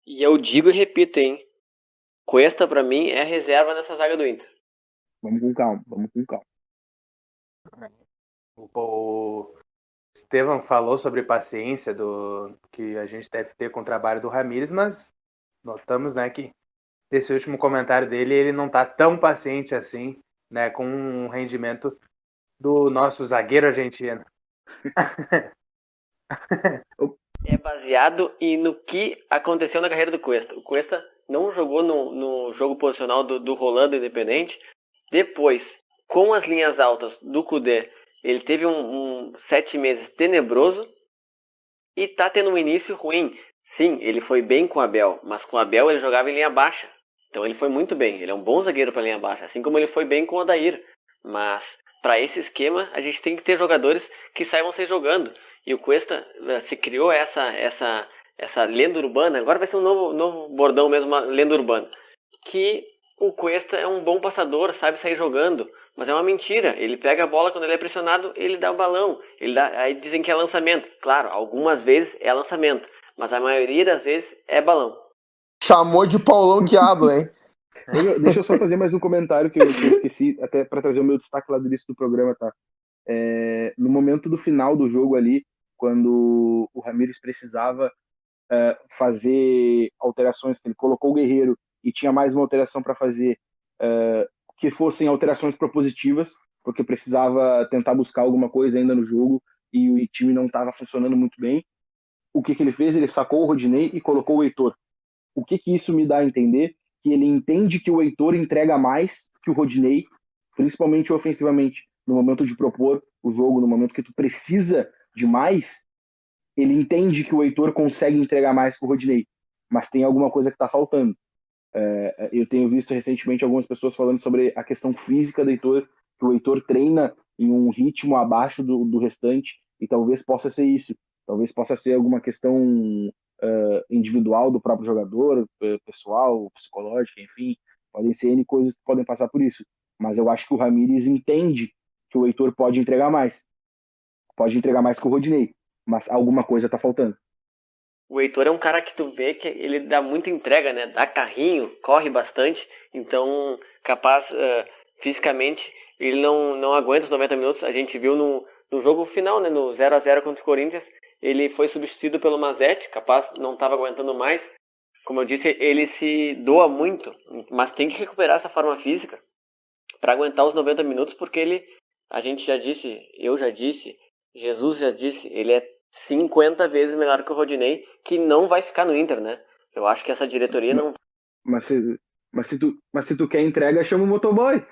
E eu digo e repito, hein? Cuesta, pra mim, é reserva nessa zaga do Inter. Vamos com calma, vamos com calma. O Estevam falou sobre paciência que a gente deve ter com o trabalho do Ramires, mas notamos, né, que esse último comentário dele, ele não está tão paciente assim, né, com o rendimento do nosso zagueiro argentino. É baseado no que aconteceu na carreira do Cuesta. O Cuesta não jogou no jogo posicional do Rolando Independente. Depois, com as linhas altas do Kudê, ele teve um 7 meses tenebroso e tá tendo um início ruim. Sim, ele foi bem com o Abel, mas com o Abel ele jogava em linha baixa. Então ele foi muito bem, ele é um bom zagueiro para linha baixa, assim como ele foi bem com o Odair. Mas para esse esquema, a gente tem que ter jogadores que saibam sair jogando. E o Cuesta se criou essa lenda urbana, agora vai ser um novo bordão mesmo, uma lenda urbana, que o Cuesta é um bom passador, sabe sair jogando, mas é uma mentira. Ele pega a bola quando ele é pressionado, ele dá o balão, aí dizem que é lançamento. Claro, algumas vezes é lançamento, mas a maioria das vezes é balão. Chamou de Paulão que habla, hein? Deixa eu só fazer mais um comentário que eu esqueci, até para trazer o meu destaque lá do início do programa, tá? No momento do final do jogo ali, quando o Ramires precisava fazer alterações, que ele colocou o Guerreiro e tinha mais uma alteração para fazer, que fossem alterações propositivas, porque precisava tentar buscar alguma coisa ainda no jogo e o time não estava funcionando muito bem. O que ele fez? Ele sacou o Rodinei e colocou o Heitor. O que isso me dá a entender? Que ele entende que o Heitor entrega mais que o Rodinei, principalmente ofensivamente, no momento de propor o jogo, no momento que tu precisa de mais, ele entende que o Heitor consegue entregar mais que o Rodinei, mas tem alguma coisa que está faltando. Eu tenho visto recentemente algumas pessoas falando sobre a questão física do Heitor, que o Heitor treina em um ritmo abaixo do restante, e talvez possa ser isso. Talvez possa ser alguma questão individual do próprio jogador, pessoal, psicológica, enfim. Podem ser N coisas que podem passar por isso. Mas eu acho que o Ramires entende que o Heitor pode entregar mais. Pode entregar mais que o Rodinei, mas alguma coisa está faltando. O Heitor é um cara que tu vê que ele dá muita entrega, né? Dá carrinho, corre bastante, então capaz fisicamente ele não aguenta os 90 minutos. A gente viu no jogo final, né? No 0-0 contra o Corinthians, ele foi substituído pelo Mazetti, capaz não estava aguentando mais. Como eu disse, ele se doa muito, mas tem que recuperar essa forma física para aguentar os 90 minutos, porque a gente já disse, eu já disse, Jesus já disse, ele é 50 vezes melhor que o Rodinei, que não vai ficar no Inter, né? Eu acho que essa diretoria não... Mas se tu quer entrega, chama o motoboy.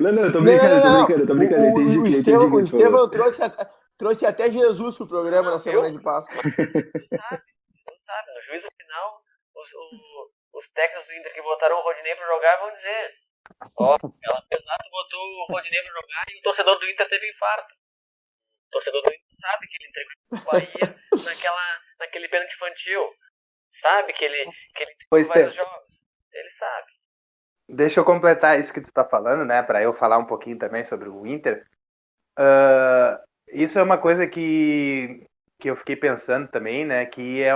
Não, eu tô brincando. O Estevão trouxe até Jesus pro programa na semana de Páscoa. Não sabe. No juízo final, os técnicos do Inter que botaram o Rodinei pra jogar vão dizer: ela pesado botou o Rodinei pra jogar e o torcedor do Inter teve infarto. O torcedor do Inter sabe que ele entregou o Bahia naquele pênalti infantil. Sabe que ele entregou vários jogos. Ele sabe. Deixa eu completar isso que tu está falando, né? Para eu falar um pouquinho também sobre o Inter. Isso é uma coisa que eu fiquei pensando também, né? Que é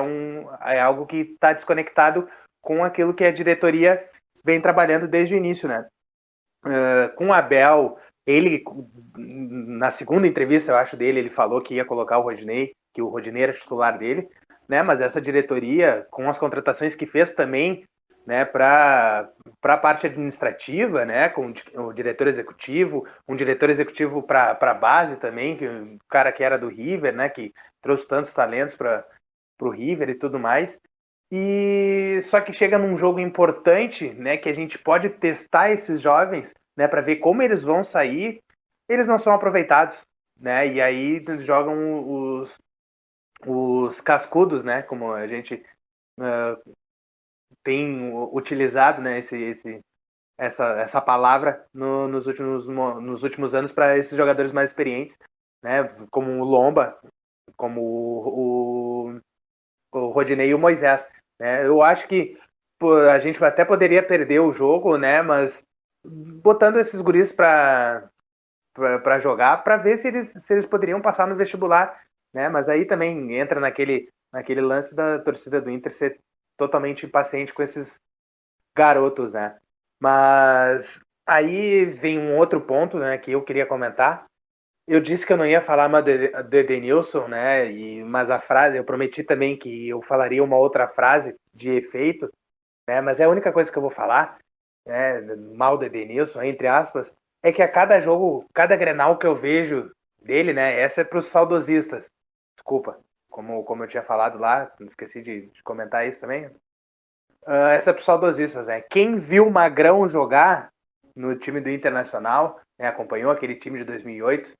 algo que está desconectado com aquilo que a diretoria vem trabalhando desde o início, né? Com o Abel, ele, na segunda entrevista, eu acho, dele, ele falou que ia colocar o Rodinei, que o Rodinei era titular dele, né? Mas essa diretoria, com as contratações que fez também, né, para a parte administrativa, né, com o diretor executivo, um diretor executivo para a base também, que o cara que era do River, né, que trouxe tantos talentos para o River e tudo mais. E só que chega num jogo importante, né, que a gente pode testar esses jovens, né, para ver como eles vão sair, eles não são aproveitados, né, e aí jogam os cascudos, né, como a gente tem utilizado, né, essa palavra nos últimos anos para esses jogadores mais experientes, né, como o Lomba, como o Rodinei e o Moisés. Né? Eu acho que a gente até poderia perder o jogo, né? Mas botando esses guris para jogar, para ver se eles poderiam passar no vestibular, né? Mas aí também entra naquele lance da torcida do Inter ser totalmente impaciente com esses garotos, né? Mas aí vem um outro ponto, né, que eu queria comentar. Eu disse que eu não ia falar mais do Edenilson, né? Mas a frase, eu prometi também que eu falaria uma outra frase de efeito, né? Mas é a única coisa que eu vou falar, né, mal do Edenilson, entre aspas, é que a cada jogo, cada Grenal que eu vejo dele, né? Essa é para os saudosistas. Desculpa, como eu tinha falado lá, esqueci de comentar isso também. Essa é para os saudosistas, né? Quem viu o Magrão jogar no time do Internacional, né, acompanhou aquele time de 2008,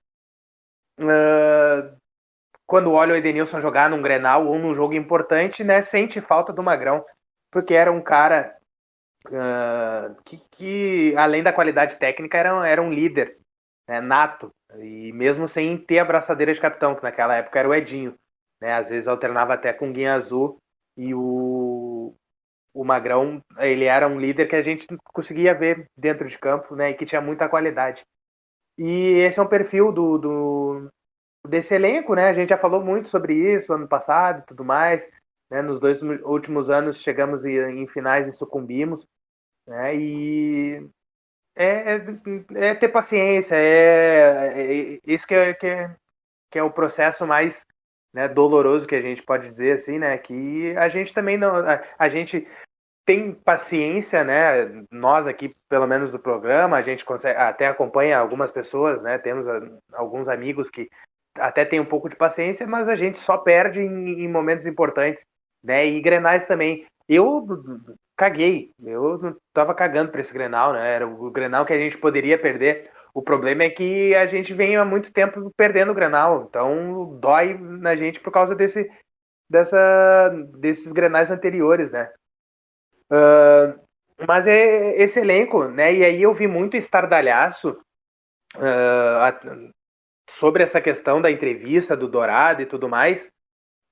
quando olha o Edenilson jogar num Grenal ou num jogo importante, né, sente falta do Magrão, porque era um cara que além da qualidade técnica, era um líder, né, nato, e mesmo sem ter a braçadeira de capitão, que naquela época era o Edinho, né, às vezes alternava até com o Guinha Azul, e o Magrão, ele era um líder que a gente conseguia ver dentro de campo, né, e que tinha muita qualidade. E esse é um perfil desse elenco, né? A gente já falou muito sobre isso ano passado e tudo mais, né? Nos 2 últimos anos chegamos em finais e sucumbimos, né? E é ter paciência, isso que é o processo mais, né, doloroso que a gente pode dizer assim, né? Que a gente também não, a gente tem paciência, né? Nós aqui, pelo menos do programa, a gente consegue, até acompanha algumas pessoas, né? Temos alguns amigos que até tem um pouco de paciência, mas a gente só perde em momentos importantes, né? E Grenais também. Eu caguei, eu tava cagando para esse Grenal, né? Era o Grenal que a gente poderia perder. O problema é que a gente vem há muito tempo perdendo o Grenal, então dói na gente por causa desses Grenais anteriores, né? Mas é esse elenco, né? E aí eu vi muito estardalhaço sobre essa questão da entrevista do Dourado e tudo mais.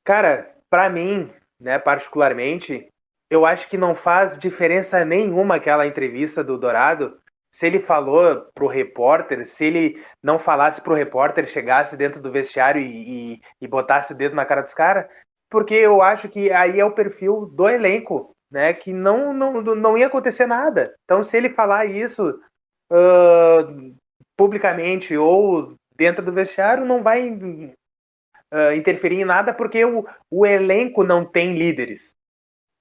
Cara, para mim, né, particularmente, eu acho que não faz diferença nenhuma aquela entrevista do Dourado se ele falou pro repórter, se ele não falasse pro repórter, chegasse dentro do vestiário e botasse o dedo na cara dos caras, porque eu acho que aí é o perfil do elenco, né, que não ia acontecer nada. Então, se ele falar isso publicamente ou dentro do vestiário, não vai interferir em nada, porque o elenco não tem líderes.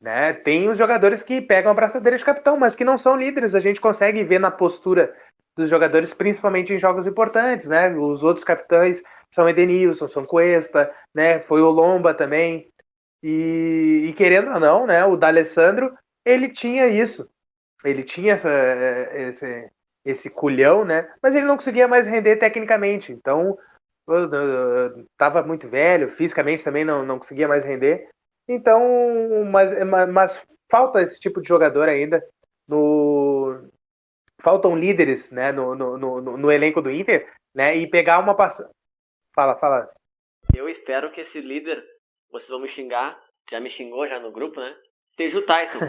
Né? Tem os jogadores que pegam a braçadeira de capitão, mas que não são líderes. A gente consegue ver na postura dos jogadores, principalmente em jogos importantes. Né? Os outros capitães são Edenilson, são Cuesta, né? Foi o Lomba também. E querendo ou não, né? O D'Alessandro, ele tinha isso. Ele tinha esse culhão, né? Mas ele não conseguia mais render tecnicamente. Então, estava muito velho, fisicamente também não conseguia mais render. Então, mas falta esse tipo de jogador ainda. Faltam líderes, né, no elenco do Inter, né? E pegar uma passada. Fala. Eu espero que esse líder, vocês vão me xingar, já me xingou já no grupo, né? Seja o Tyson.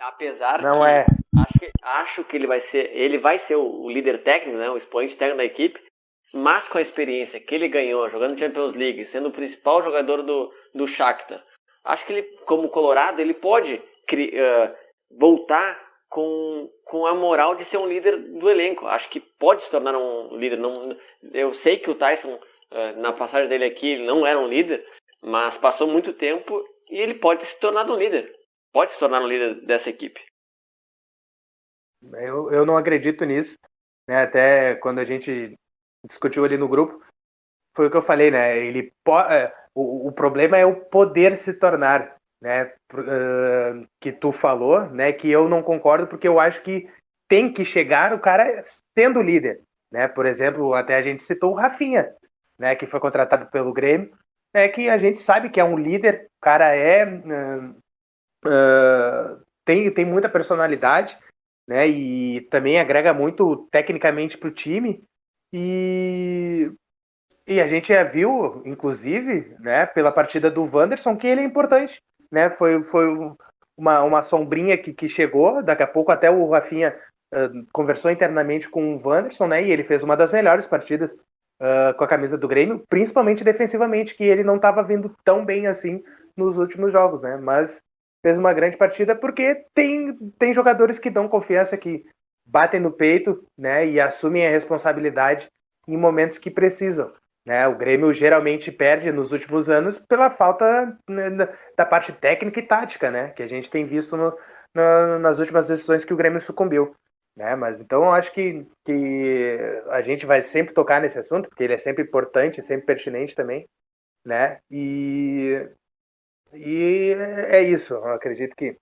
Apesar não que é. acho que ele vai ser o líder técnico, né? O expoente técnico da equipe, mas com a experiência que ele ganhou jogando Champions League, sendo o principal jogador do Shakhtar, acho que ele, como Colorado, ele pode voltar com a moral de ser um líder do elenco. Acho que pode se tornar um líder. Eu sei que o Tyson, na passagem dele aqui, ele não era um líder, mas passou muito tempo e ele pode se tornar um líder. Pode se tornar um líder dessa equipe. Eu não acredito nisso, né? Até quando a gente discutiu ali no grupo, foi o que eu falei, né? O problema é o poder se tornar, né? Que tu falou, né? Que eu não concordo, porque eu acho que tem que chegar o cara sendo líder, né? Por exemplo, até a gente citou o Rafinha, né? Que foi contratado pelo Grêmio, né? Que a gente sabe que é um líder, o cara tem muita personalidade, né? E também agrega muito tecnicamente para o time. E a gente já viu, inclusive, né, pela partida do Wanderson, que ele é importante, né? Foi uma sombrinha que chegou, daqui a pouco até o Rafinha conversou internamente com o Wanderson, né, e ele fez uma das melhores partidas com a camisa do Grêmio, principalmente defensivamente, que ele não estava vindo tão bem assim nos últimos jogos, né, mas fez uma grande partida porque tem jogadores que dão confiança, que batem no peito, né, e assumem a responsabilidade em momentos que precisam. Né? O Grêmio geralmente perde nos últimos anos pela falta, né, da parte técnica e tática, né, que a gente tem visto nas últimas decisões que o Grêmio sucumbiu. Né? Mas então eu acho que a gente vai sempre tocar nesse assunto, porque ele é sempre importante, sempre pertinente também. Né? E é isso. Eu acredito que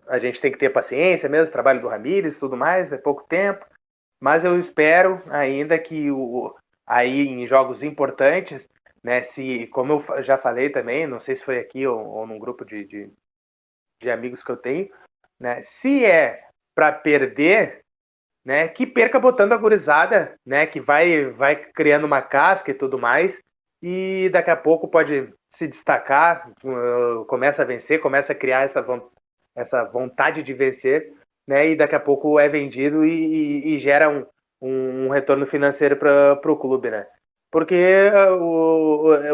a gente tem que ter paciência mesmo, trabalho do Ramires e tudo mais, é pouco tempo. Mas eu espero ainda que aí em jogos importantes, né, se, como eu já falei também, não sei se foi aqui ou num grupo de amigos que eu tenho, né, se é para perder, né, que perca botando a gurizada, né, que vai criando uma casca e tudo mais, e daqui a pouco pode se destacar, começa a vencer, começa a criar essa vontade de vencer, né, e daqui a pouco é vendido e gera um retorno financeiro para o clube, né? Porque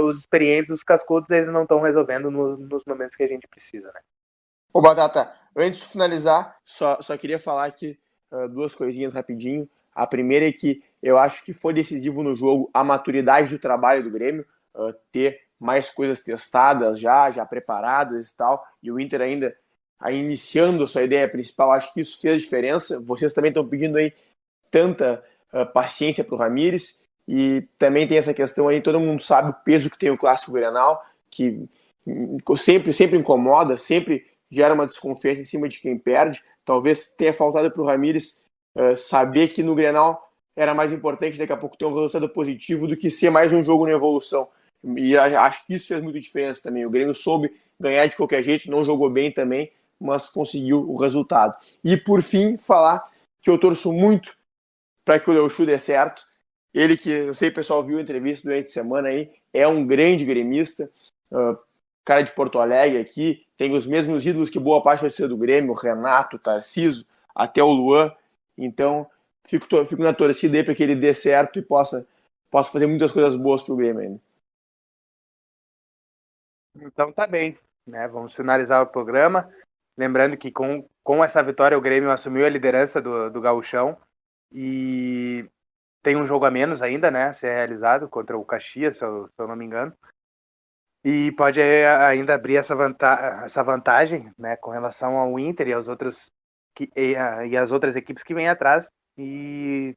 os experientes, os cascudos, eles não estão resolvendo nos momentos que a gente precisa, né? Ô, Batata, antes de finalizar, só queria falar aqui duas coisinhas rapidinho. A primeira é que eu acho que foi decisivo no jogo a maturidade do trabalho do Grêmio, ter mais coisas testadas já preparadas e tal, e o Inter ainda iniciando a sua ideia principal, acho que isso fez diferença. Vocês também estão pedindo aí tanta paciência para o Ramires, e também tem essa questão aí, todo mundo sabe o peso que tem o Clássico Grenal, que sempre incomoda, sempre gera uma desconfiança em cima de quem perde. Talvez tenha faltado para o Ramires saber que no Grenal era mais importante daqui a pouco ter um resultado positivo do que ser mais um jogo na evolução. E acho que isso fez muita diferença também. O Grêmio soube ganhar de qualquer jeito, não jogou bem também, mas conseguiu o resultado. E por fim, falar que eu torço muito para que o Leuchu dê certo. Ele que, não sei, o pessoal viu a entrevista durante a semana aí, é um grande gremista, cara de Porto Alegre aqui, tem os mesmos ídolos que boa parte da torcida do Grêmio, o Renato, o Tarcísio, até o Luan. Então, fico na torcida aí para que ele dê certo e possa fazer muitas coisas boas para o Grêmio ainda. Então tá bem, né? Vamos finalizar o programa. Lembrando que com essa vitória o Grêmio assumiu a liderança do Gauchão e tem um jogo a menos ainda, né? A ser realizado contra o Caxias, se eu não me engano. E pode ainda abrir essa vantagem, né, com relação ao Inter e aos outros e as outras equipes que vêm atrás, e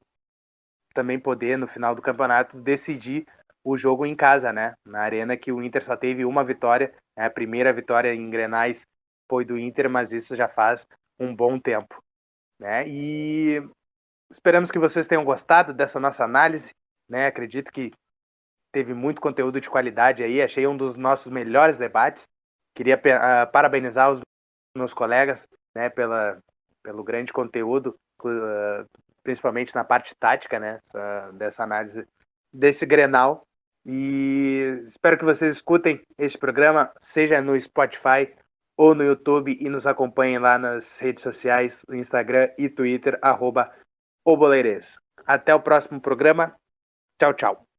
também poder no final do campeonato decidir o jogo em casa, né? Na arena, que o Inter só teve uma vitória, né? A primeira vitória em Grenais foi do Inter, mas isso já faz um bom tempo, né? E esperamos que vocês tenham gostado dessa nossa análise, né? Acredito que teve muito conteúdo de qualidade aí, achei um dos nossos melhores debates. Queria parabenizar os meus colegas, né, pelo grande conteúdo, principalmente na parte tática, né, dessa análise desse Grenal. E espero que vocês escutem este programa, seja no Spotify ou no YouTube, e nos acompanhem lá nas redes sociais, no Instagram e Twitter, @oboleires. Até o próximo programa. Tchau, tchau.